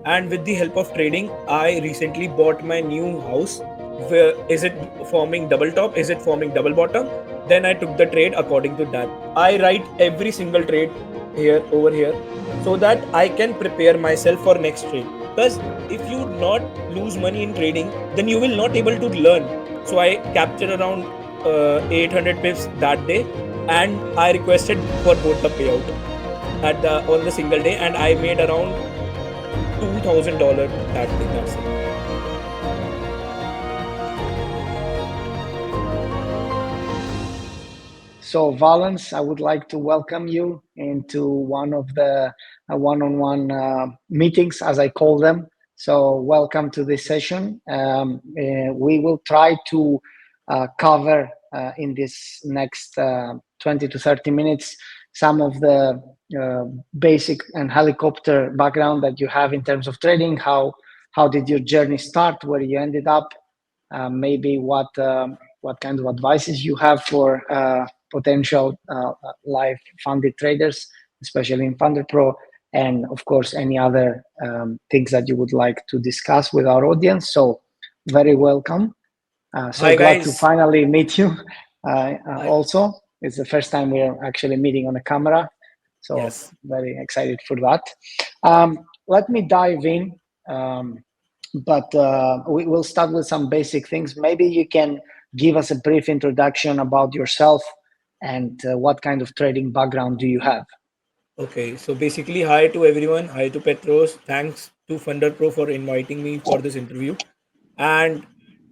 And with the help of trading, I recently bought my new house. Where is it forming double top? Is it forming double bottom? Then I took the trade according to that. I write every single trade here over here so that I can prepare myself for next trade. Because if you not lose money in trading, then you will not able to learn. So I captured around 800 pips that day, and I requested for both the payout at the on the single day, and I made around $2,000 that day. That's it. So, Valence, I would like to welcome you into one of the one-on-one meetings, as I call them. So, welcome to this session. We will try to cover in this next 20 to 30 minutes some of the basic and helicopter background that you have in terms of trading. How did your journey start? Where you ended up? Maybe what kind of advices you have for potential live funded traders, especially in FunderPro, and of course any other things that you would like to discuss with our audience. So very welcome. So Hi glad to guys. finally meet you. Hi. Also, it's the first time we're actually meeting on a camera, so Yes. very excited for that. Let me dive in. But we will start with some basic things. Maybe you can give us a brief introduction about yourself and what kind of trading background do you have? Okay. So basically, hi to everyone. Hi to Petros. Thanks to FunderPro for inviting me for this interview. And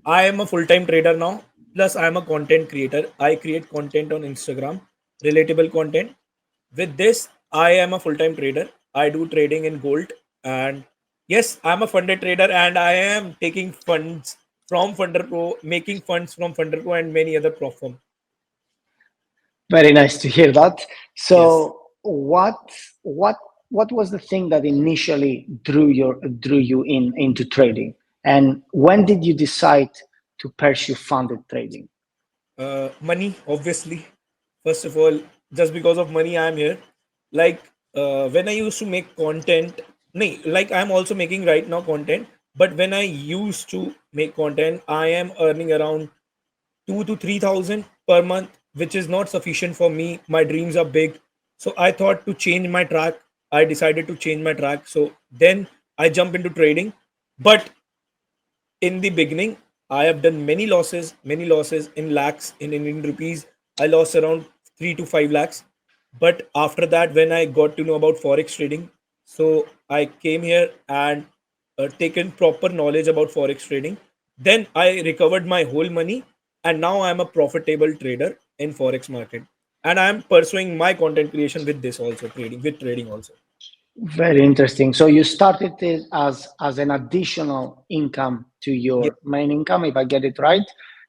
I am a full-time trader now. Plus, I am a content creator. I create content on Instagram, relatable content. With this, I am a full-time trader. I do trading in gold, and yes, I'm a funded trader, and I am taking funds from FunderPro, making funds from FunderPro and many other platforms. Very nice to hear that. Yes. So, what what was the thing that initially drew you into trading, and when did you decide to pursue funded trading? Money, obviously. First of all, just because of money, I am here. Like when I used to make content, no, like I'm also making right now content. But when I used to make content, I am earning around 2 to 3 thousand per month, which is not sufficient for me. My dreams are big, so I thought to change my track. I decided to change my track. So then I jump into trading, but in the beginning, I have done many losses in lakhs in Indian rupees. I lost around 3 to 5 lakhs. But after that, when I got to know about forex trading, so I came here and taken proper knowledge about forex trading. Then I recovered my whole money, and now I am a profitable trader in forex market. And I am pursuing my content creation with this also trading with trading also. Very interesting. So you started it as an additional income to Yes, your main income, if I get it right.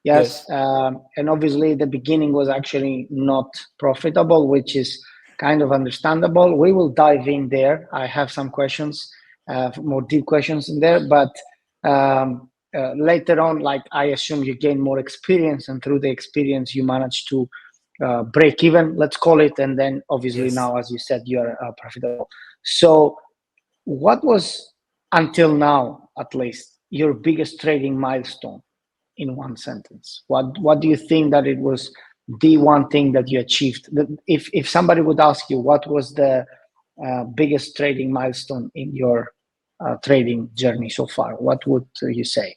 Yes, yes, and obviously the beginning was actually not profitable, which is kind of understandable. We will dive in there. I have some questions, more deep questions in there, but later on, like I assume you gain more experience, and through the experience, you manage to break even, let's call it, and then obviously yes. now, as you said, you are profitable. So, what was until now, at least, your biggest trading milestone in one sentence? What do you think that it was the one thing that you achieved? If somebody would ask you what was the biggest trading milestone in your trading journey so far, what would you say?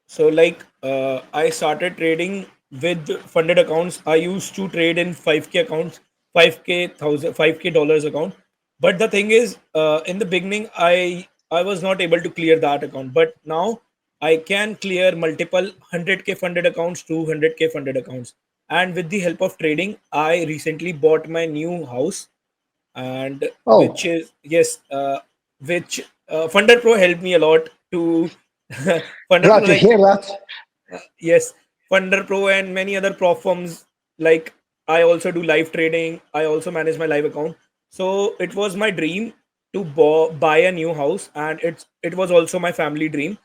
So like I started trading with funded accounts. I used to trade in 5k accounts, 5k thousand, 5k dollars account. But the thing is, in the beginning, I was not able to clear that account. But now I can clear multiple 100k funded accounts, 200k funded accounts. And with the help of trading, I recently bought my new house, and which Oh, is yes, which Funder Pro helped me a lot to Funder glad Pro to like hear that. yes, Funder Pro and many other platforms. Like I also do live trading. I also manage my live account. So it was my dream to buy a new house, and it was also my family dream.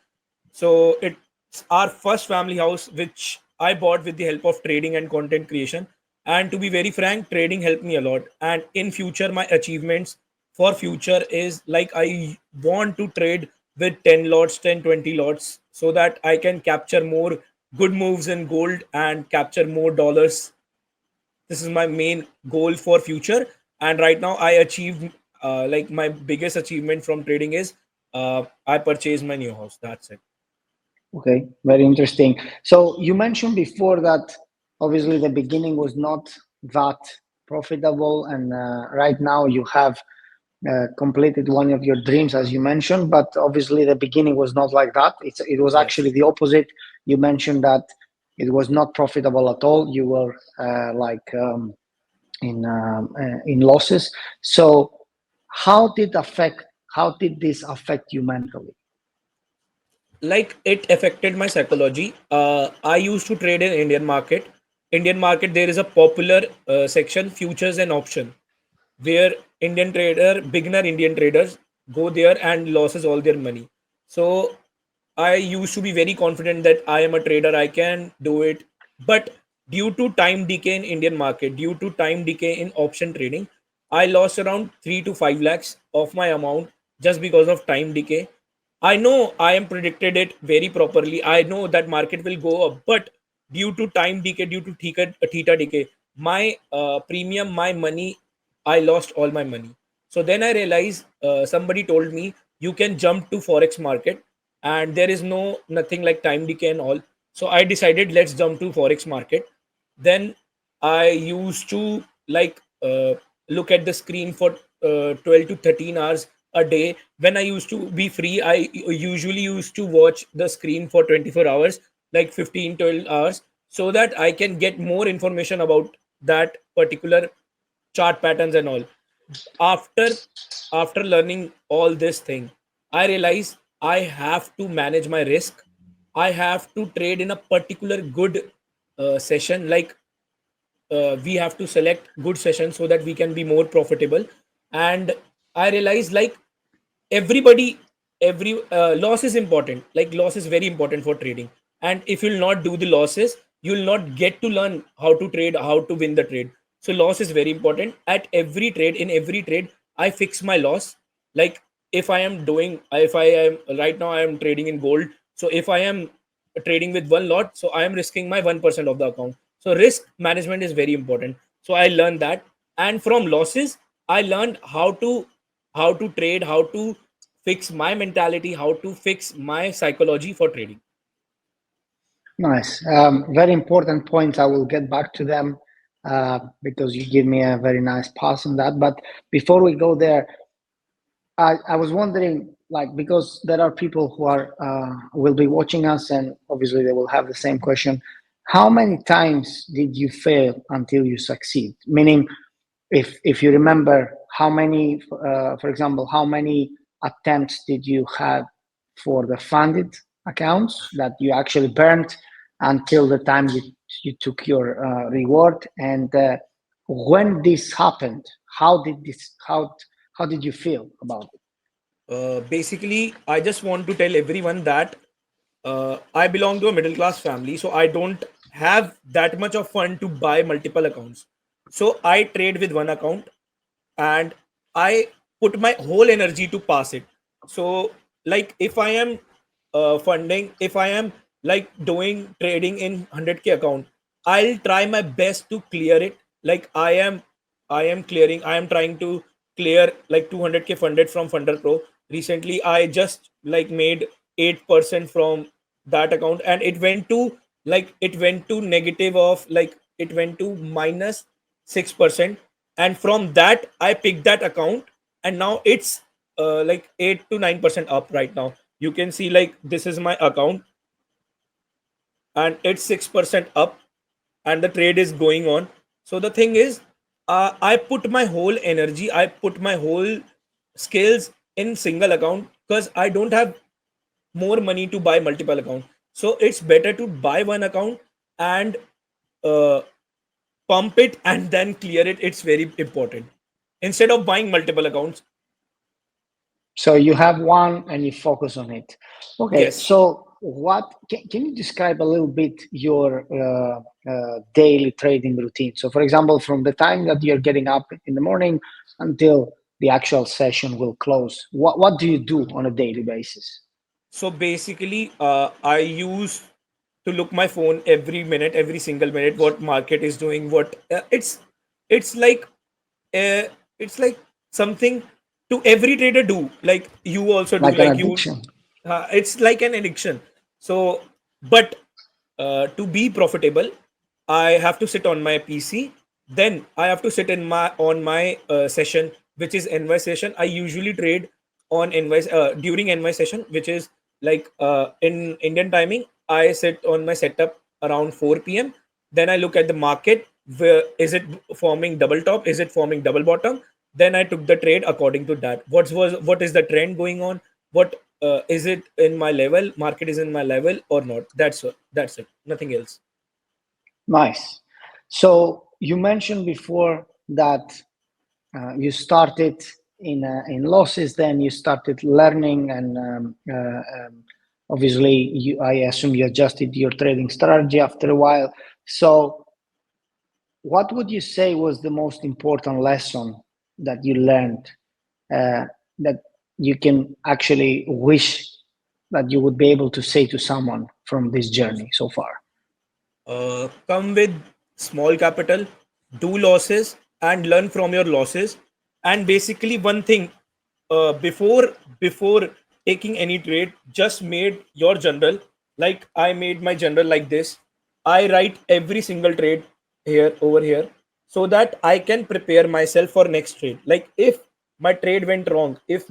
So it's our first family house, which I bought with the help of trading and content creation. And to be very frank, trading helped me a lot. And in future, my achievements for future is like I want to trade with 10 lots, 10, 20 lots, so that I can capture more good moves in gold and capture more dollars. This is my main goal for future. And right now I achieved, like my biggest achievement from trading is, I purchased my new house. That's it. Okay, very interesting. So you mentioned before that obviously the beginning was not that profitable, and right now you have completed one of your dreams, as you mentioned. But obviously the beginning was not like that. It was Yes. actually the opposite. You mentioned that it was not profitable at all. You were in losses. So how did affect? How did this affect you mentally? Like it affected my psychology. I used to trade in Indian market. There is a popular section, futures and option, where beginner Indian traders go there and loses all their money. So I used to be very confident that I am a trader, I can do it. But due to time decay in Indian market, due to time decay in option trading, I lost around 3 to 5 lakhs of my amount just because of time decay. I know I am predicted it very properly. I know that market will go up, but due to time decay, due to theta decay, my premium, my money, I lost all my money. So then I realized, somebody told me you can jump to forex market, and there is nothing like time decay and all. So I decided let's jump to forex market. Then I used to look at the screen for 12 to 13 hours a day. When I used to be free, I usually used to watch the screen for 24 hours, like 15, 12 hours, so that I can get more information about that particular chart patterns and all. After after learning all this thing, I realize I have to manage my risk. I have to trade in a particular good session. Like we have to select good sessions so that we can be more profitable. And I realize, like, everybody every loss is important. Like, loss is very important for trading, and if you'll not do the losses, you'll not get to learn how to trade, how to win the trade. So loss is very important. At every trade, in every trade, I fix my loss. Like, if I am right now, I am trading in gold. So if I am trading with one lot, so I am risking my 1% of the account. So risk management is very important. So I learned that. And from losses, I learned how to trade, how to fix my mentality, how to fix my psychology for trading. Nice. Very important points. I will get back to them because you give me a very nice pass on that. But before we go there, I was wondering, like, because there are people who are will be watching us, and obviously they will have the same question. How many times did you fail until you succeed? Meaning, if you remember, how many, for example, how many attempts did you have for the funded accounts that you actually burned until the time you took your reward? And when this happened, how did you feel about it? Basically, I just want to tell everyone that I belong to a middle class family, so I don't have that much of fun to buy multiple accounts. So I trade with one account, and I put my whole energy to pass it. So, like, if I am if I am like doing trading in 100K account, I'll try my best to clear it. Like, I am trying to clear like 200K funded from FunderPro. Recently, I just like made 8% from that account, and it went to negative of, like, it went to minus 6%. And from that, I picked that account, and now it's like 8 to 9% up right now. You can see, like, this is my account, and it's 6% up, and the trade is going on. So the thing is, I put my whole energy, I put my whole skills in single account, because I don't have more money to buy multiple account. So it's better to buy one account and uh, pump it and then clear it. It's very important, instead of buying multiple accounts. So you have one and you focus on it. Okay. Yes. So what can you describe a little bit your daily trading routine? So, for example, from the time that you're getting up in the morning until the actual session will close? What do you do on a daily basis? So basically, I use to look my phone every minute, every single minute, what market is doing. What it's like, uh, it's like something to every trader do. Like you also do. Like an Like you, addiction? it's like an addiction. So, but to be profitable, I have to sit on my PC. Then I have to sit in my on my session, which is NY session. I usually trade on NY during NY session, which is like in Indian timing. I sit on my setup around 4 p.m. Then I look at the market. Where is it forming double top? Is it forming double bottom? Then I took the trade according to that. What is the trend going on? What is it in my level? Market is in my level or not? That's it. Nothing else. Nice. So you mentioned before that you started in losses, then you started learning, and obviously, I assume you adjusted your trading strategy after a while. So, what would you say was the most important lesson that you learned uh, that you can actually wish that you would be able to say to someone from this journey so far? Come with small capital, do losses, and learn from your losses. And basically, one thing, before taking any trade, just made your journal. Like I made my journal like this. I write every single trade here over here, so that I can prepare myself for next trade. Like if my trade went wrong, if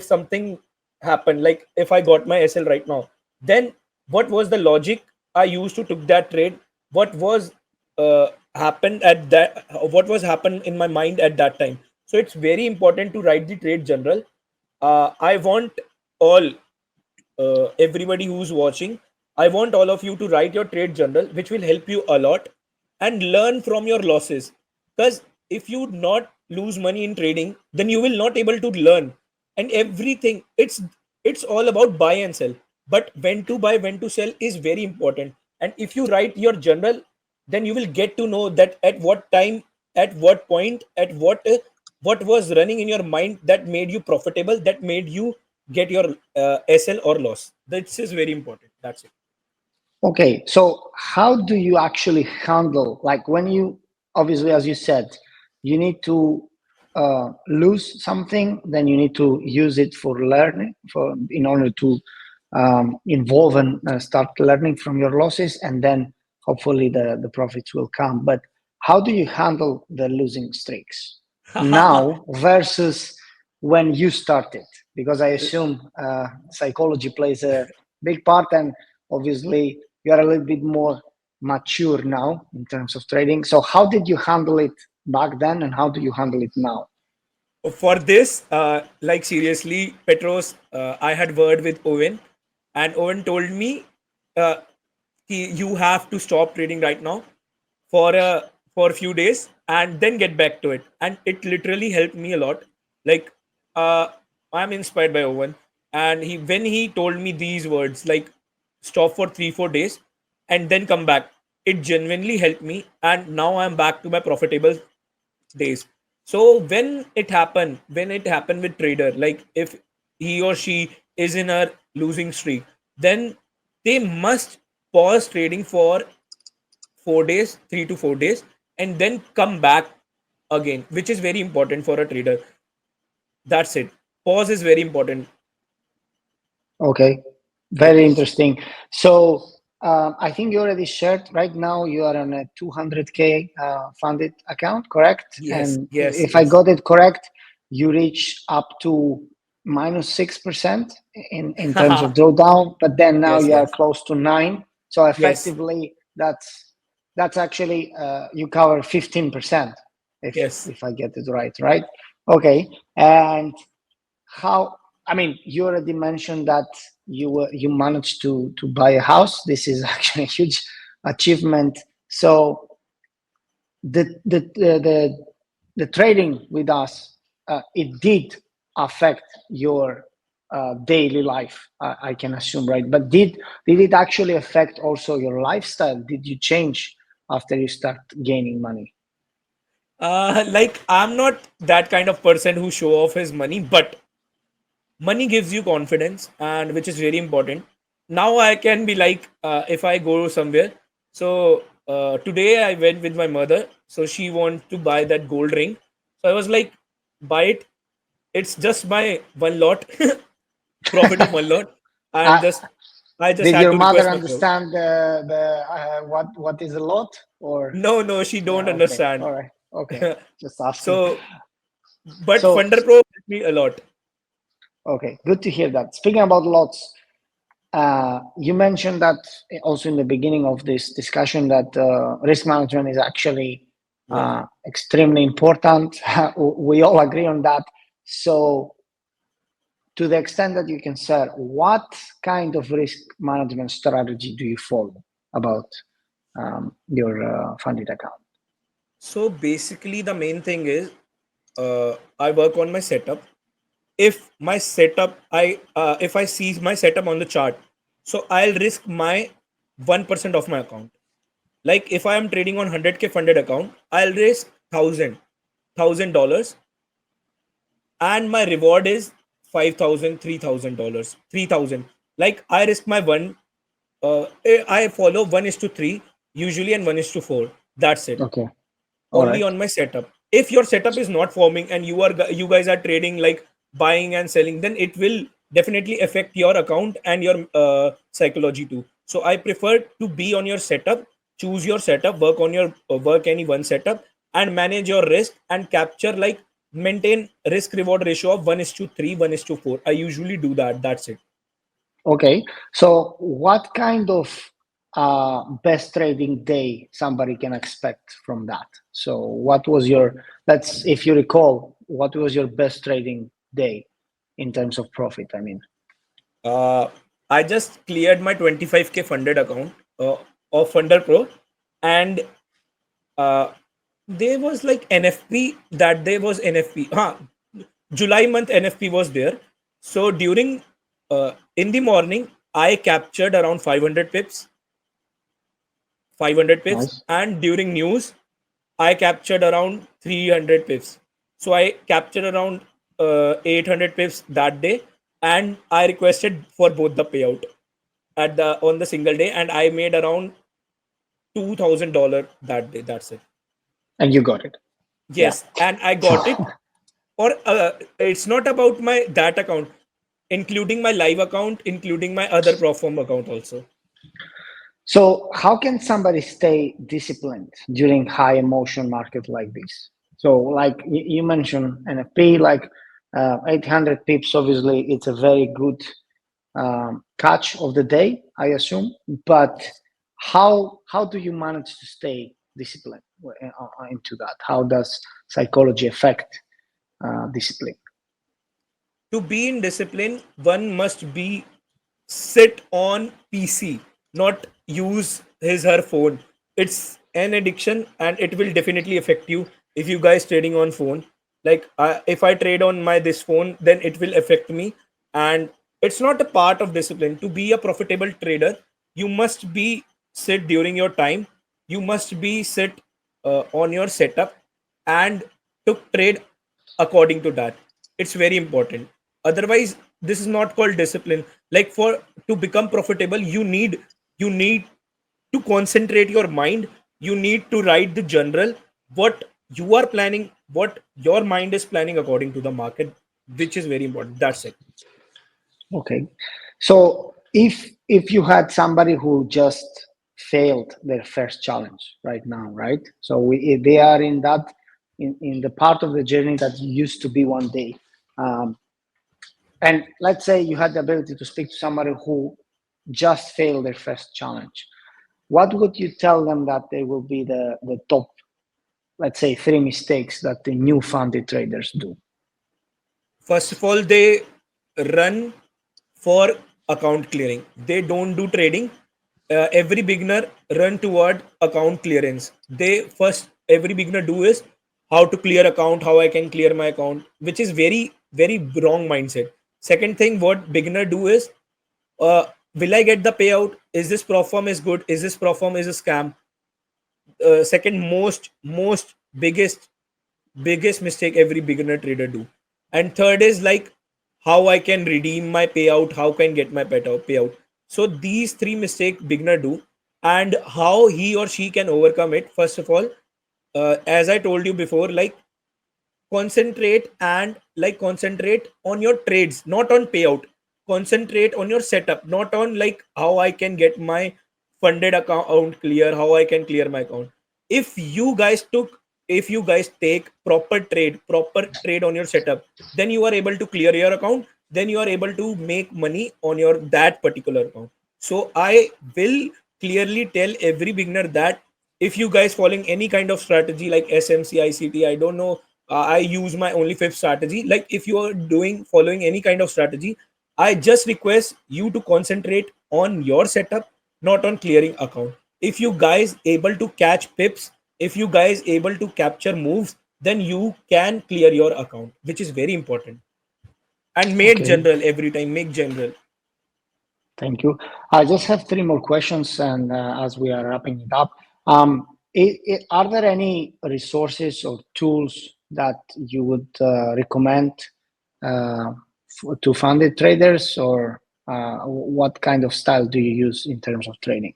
something happened, like if I got my SL right now, then what was the logic I used to took that trade? What was happened at that? What was happened in my mind at that time? So it's very important to write the trade journal. I want all everybody who's watching, I want all of you to write your trade journal, which will help you a lot, and learn from your losses. Because if you not lose money in trading, then you will not able to learn. And everything, it's all about buy and sell. But when to buy, when to sell is very important. And if you write your journal, then you will get to know that at what time, at what point, at what was running in your mind that made you profitable, that made you get your SL or loss. This is very important. That's it. Okay, so how do you actually handle, like when you, obviously, as you said, you need to lose something, then you need to use it for learning, for in order to involve and start learning from your losses, and then hopefully the profits will come. But how do you handle the losing streaks now versus when you started? Because I assume psychology plays a big part, and obviously you are a little bit more mature now in terms of trading. So how did you handle it back then, and how do you handle it now? For this, like seriously, Petros, I had word with Owen, and Owen told me, uh, you have to stop trading right now for a few days and then get back to it. And it literally helped me a lot. Like uh, I'm inspired by Owen, and he when he told me these words, like stop for 3 4 days and then come back, it genuinely helped me, and now I'm back to my profitable days. So when it happened with trader, like if he or she is in a losing streak, then they must pause trading for 4 days, 3 to 4 days, and then come back again, which is very important for a trader. That's it. Pause is very important. Okay, very Yes. interesting. So I think you already shared. Right now, you are on a 200K funded account, correct? Yes. And Yes. if I Yes. got it correct, you reach up to -6% in terms of drawdown, but then now Yes. you are Yes. close to 9. So Yes. effectively, that's actually you cover 15%, Yes. if I get it right, right? Okay, and how, I mean, you already mentioned that you managed to buy a house. This is actually a huge achievement. So the trading with us, it did affect your daily life, I can assume, right? But did it actually affect also your lifestyle? Did you change after you start gaining money? Like I'm not that kind of person who show off his money, but money gives you confidence, and which is very important. Now I can be like, if I go somewhere. So today I went with my mother. So she wants to buy that gold ring. So I was like, buy it. It's just my one lot, profit of one lot, and Uh, just I just did had your to mother request my girl. understand the what is a lot or? No, no, she don't Okay, understand. all right, okay, just asking. So, but So FunderPro helped me a lot. okay, good to hear that. Speaking about lots, you mentioned that also in the beginning of this discussion that risk management is actually Yeah. extremely important. We all agree on that. So, to the extent that you can share, what kind of risk management strategy do you follow about your funded account? So basically, the main thing is I work on my setup. If my setup, if I see my setup on the chart, so I'll risk my 1% of my account. Like if I am trading on 100K funded account, I'll risk $1,000, and my reward is 5,000, $3,000, 3,000. Like I risk my one. I follow 1:3 usually, and 1:4. That's it. Okay, all Only right. on my setup. If your setup is not forming and you guys are trading like buying and selling, then it will definitely affect your account and your psychology too. So I prefer to be on your setup, choose your setup, work on your work any one setup, and manage your risk and capture, like, maintain risk reward ratio of 1:3, 1:4. I usually do that. That's it. Okay, so what kind of best trading day somebody can expect from that? So, what was your, let's, if you recall, what was your best trading day in terms of profit? I mean, uh, I just cleared my 25K funded account of FunderPro, and uh, there was like NFP, that there was NFP. Huh. July month NFP was there. So during in the morning, I captured around 500 pips, nice. and during news, I captured around 300 pips. So I captured around 800 pips that day, and I requested for both the payout at the on the single day, and I made around $2,000 that day. That's it. And you got it. Yeah. Yes, and I So, got it. Or it's not about my that account, including my live account, including my other Proform account also. so how can somebody stay disciplined during high emotion market like this? So, like you mentioned, NFP, like 800 pips. Obviously, it's a very good catch of the day, I assume. But how do you manage to stay disciplined into that? How does psychology affect discipline? To be in discipline, one must be sit on PC, not use his her phone. It's an addiction, and it will definitely affect you if you guys trading on phone. Like if I trade on my this phone, then it will affect me, and it's not a part of discipline. To be a profitable trader, you must be sit during your time. You must be sit on your setup and to trade according to that. It's very important. Otherwise, this is not called discipline. Like for to become profitable, you need to concentrate your mind. You need to write the general what you are planning, what your mind is planning according to the market, which is very important. That's it. Okay. So if you had somebody who just failed their first challenge right now, right? So they are in that in the part of the journey that used to be one day. Um, and let's say you had the ability to speak to somebody who just failed their first challenge. What would you tell them that they will be the top, let's say, three mistakes that the new funded traders do? First of all, they run for account clearing. They don't do trading. Every beginner run toward account clearance. They first every beginner do is how to clear account, how I can clear my account, which is very wrong mindset. Second thing, what beginner do is, will I get the payout? Is this platform is good? Is this platform is a scam? Second most biggest biggest mistake every beginner trader do. And third is like how I can redeem my payout, how can get my payout. So these three mistakes beginner do, and how he or she can overcome it. First of all, as I told you before, like concentrate on your trades, not on payout. Concentrate on your setup, not on like how I can get my funded account clear, how I can clear my account. if you guys took if you guys take proper trade on your setup, then you are able to clear your account, then you are able to make money on your that particular account. So I will clearly tell every beginner that if you guys following any kind of strategy like SMC, ICT, I don't know, I use my only fifth strategy. Like if you are doing following any kind of strategy, I just request you to concentrate on your setup, not on clearing account. If you guys able to catch pips, if you guys able to capture moves, then you can clear your account, which is very important. And make Okay, general every time, make general. thank you. I just have three more questions, and as we are wrapping it up, are there any resources or tools that you would recommend to funded traders, or what kind of style do you use in terms of trading?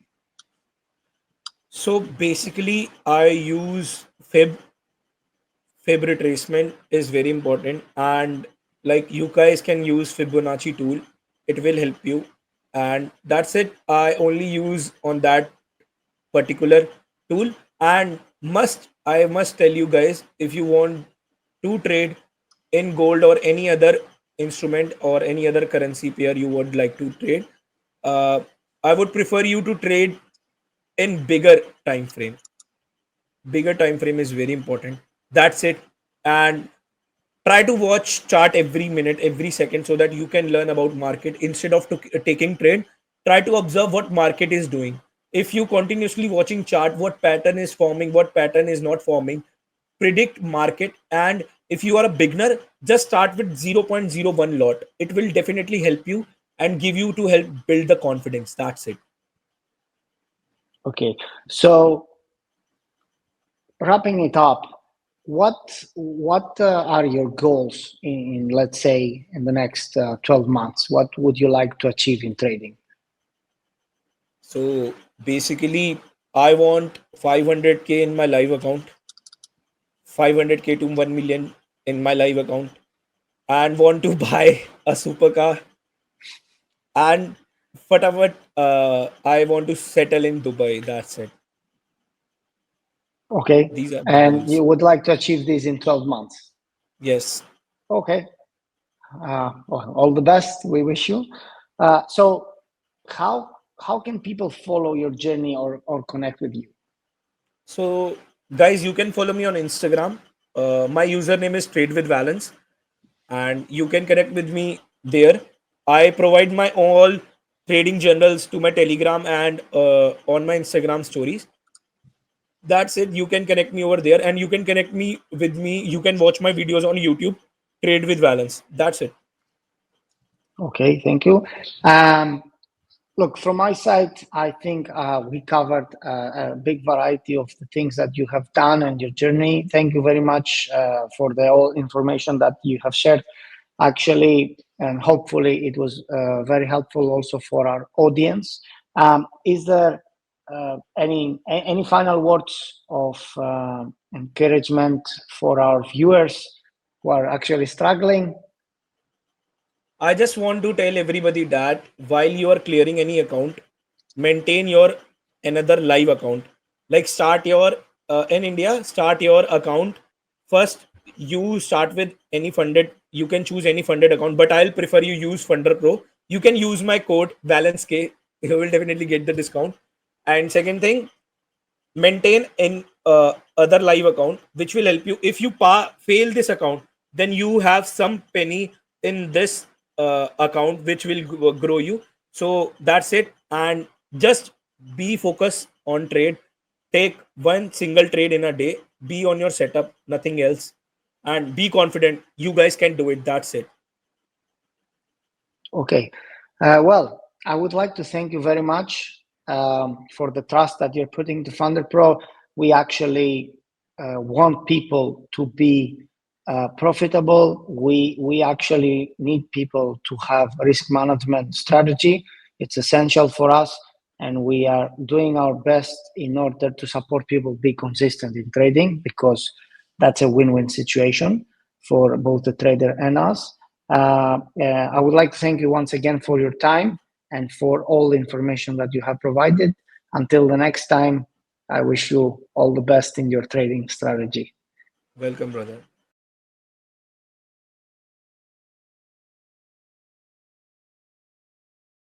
So basically I use fib retracement is very important, and like you guys can use Fibonacci tool, it will help you. And that's it, I only use on that particular tool. And I must tell you guys, if you want to trade in gold or any other instrument or any other currency pair you would like to trade, uh, I would prefer you to trade in time frame bigger time frame is very important. That's it. And try to watch chart every minute, every second, so that you can learn about market instead of taking trade. Try to observe what market is doing. If you continuously watching chart, what pattern is forming, what pattern is not forming, predict market. And if you are a beginner, just start with 0.01 lot. It will definitely help you and give you to help build the confidence. That's it. Okay, so wrapping it up, what are your goals in, let's say, in the next 12 months? What would you like to achieve in trading? So basically, I want 500K in my live account, 500K to 1 million in my live account, and want to buy a supercar. And fatavat, I want to settle in Dubai. That's it. Okay, These are my and goals. you would like to achieve this in 12 months. Yes. Okay, well, all the best. We wish you. So, how how can people follow your journey or connect with you? So, guys, you can follow me on Instagram. My username is Trade with Valence, and you can connect with me there. I provide my all trading journals to my Telegram and on my Instagram stories. That's it. You can connect me over there, and you can connect me with me. You can watch my videos on YouTube. Trade with Valence. That's it. Okay, thank you. Um, Look, from my side, I think we covered a big variety of the things that you have done and your journey. Thank you very much for the all information that you have shared. Actually, and hopefully, it was very helpful also for our audience. Is there any final words of encouragement for our viewers who are actually struggling? I just want to tell everybody that while you are clearing any account, maintain your another live account. Like start your in India, start your account first. You start with any funded. You can choose any funded account, but I'll prefer you use FunderPro. You can use my code Valence K. You will definitely get the discount. And second thing, maintain in other live account, which will help you. If you fail this account, then you have some penny in this account which will grow you. So that's it. And just be focused on trade. Take one single trade in a day. Be on your setup, nothing else. And be confident, you guys can do it. That's it. Okay. Well, I would like to thank you very much for the trust that you're putting to FunderPro. We actually want people to be profitable, we actually need people to have risk management strategy. It's essential for us, and we are doing our best in order to support people be consistent in trading, because that's a win-win situation for both the trader and us. I would like to thank you once again for your time and for all the information that you have provided. Until the next time, I wish you all the best in your trading strategy. Welcome, brother.